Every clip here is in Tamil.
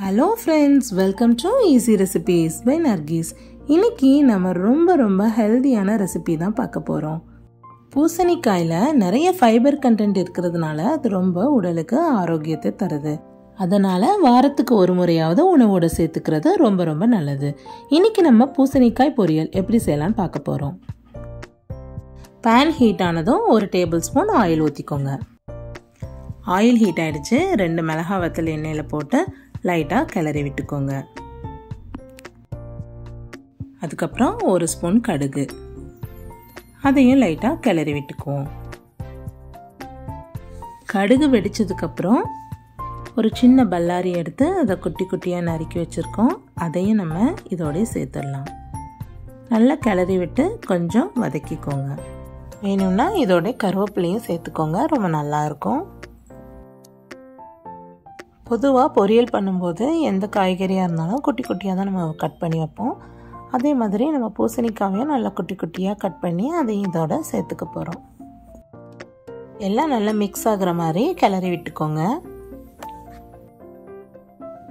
Hello friends, welcome to Easy Recipes by Nargis. இன்னைக்கு நம்ம ரொம்ப ஹெல்தியான ரெசிபி தான் பார்க்க போறோம். பூசணிக்காயில நிறைய ஃபைபர் கண்டென்ட் இருக்கிறதுனால அது ரொம்ப உடலுக்கு ஆரோக்கியத்தை தருது. அதனால வாரத்துக்கு ஒரு முறையாவது உணவோட சேர்த்துக்கிறது ரொம்ப நல்லது. இன்னைக்கு நம்ம பூசணிக்காய் பொரியல் எப்படி செய்யலாம்னு பார்க்க போறோம். பேன் ஹீட் ஆனதும் 1 டேபிள் ஸ்பூன் ஆயில் ஊற்றிக்கோங்க. ஆயில் ஹீட் ஆயிடுச்சு. 2 மிளகாய் வத்தல் எண்ணெயில் போட்டு லைட்டாக கிளறி விட்டுக்கோங்க. அதுக்கப்புறம் 1 ஸ்பூன் கடுகு, அதையும் லைட்டாக கிளறி விட்டுக்குவோம். கடுகு வெடிச்சதுக்கப்புறம் ஒரு சின்ன பல்லாரி எடுத்து அதை குட்டி குட்டியாக நறுக்கி வச்சுருக்கோம். அதையும் நம்ம இதோடய சேர்த்துடலாம். நல்லா கிளறி விட்டு கொஞ்சம் வதக்கிக்கோங்க. வேணும்னா இதோட கருவேப்பிலையும் சேர்த்துக்கோங்க, ரொம்ப நல்லாயிருக்கும். பொதுவாக பொரியல் பண்ணும்போது எந்த காய்கறியாக இருந்தாலும் குட்டி குட்டியாக தான் நம்ம கட் பண்ணி வைப்போம். அதே மாதிரி நம்ம பூசணிக்காவையும் நல்லா குட்டி குட்டியாக கட் பண்ணி அதையும் இதோட சேர்த்துக்க போகிறோம். எல்லாம் நல்லா மிக்ஸ் ஆகுற மாதிரி கிளறி விட்டுக்கோங்க.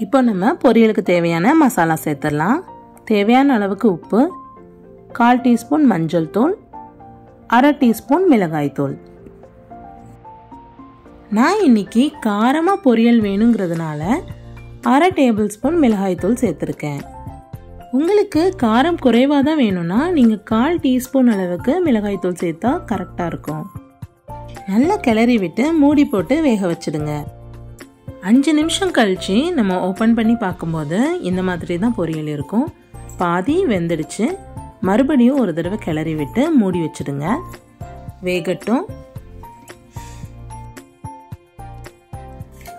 இப்போ நம்ம பொரியலுக்கு தேவையான மசாலா சேர்த்துடலாம். தேவையான அளவுக்கு உப்பு, 1/4 டீஸ்பூன் மஞ்சள் தூள், 1/2 டீஸ்பூன் மிளகாய் தூள். நான் இன்னைக்கு காரமாக பொரியல் வேணுங்கிறதுனால 1/2 டேபிள் ஸ்பூன் மிளகாய்த்தூள் சேர்த்துருக்கேன். உங்களுக்கு காரம் குறைவாக தான் வேணும்னா நீங்கள் 1/4 டீஸ்பூன் அளவுக்கு மிளகாய்த்தூள் சேர்த்தா கரெக்டாக இருக்கும். நல்லா கிளறி விட்டு மூடி போட்டு வேக வச்சிடுங்க. 5 நிமிஷம் கழிச்சு நம்ம ஓப்பன் பண்ணி பார்க்கும்போது இந்த மாதிரி தான் பொரியல் இருக்கும். பாதி வெந்துடுச்சு. மறுபடியும் ஒரு தடவை கிளறி விட்டு மூடி வச்சிடுங்க, வேகட்டும்.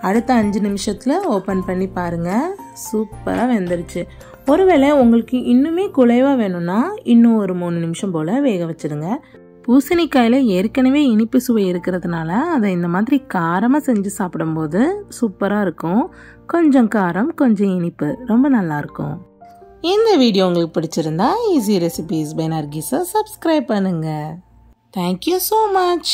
அடுத்த 5 நிமிஷத்தில் ஓப்பன் பண்ணி பாருங்கள், சூப்பராக வெந்துருச்சு. ஒருவேளை உங்களுக்கு இன்னுமே குழைவாக வேணும்னா இன்னும் ஒரு 3 நிமிஷம் போல் வேக வச்சுருங்க. பூசணிக்காயில் ஏற்கனவே இனிப்பு சுவை இருக்கிறதுனால அதை இந்த மாதிரி காரமாக செஞ்சு சாப்பிடும்போது சூப்பராக இருக்கும். கொஞ்சம் காரம் கொஞ்சம் இனிப்பு, ரொம்ப நல்லாயிருக்கும். இந்த வீடியோ உங்களுக்கு பிடிச்சிருந்தா ஈஸி ரெசிபீஸ் பை நர்கிஸை சப்ஸ்கிரைப் பண்ணுங்கள். Thank you so much.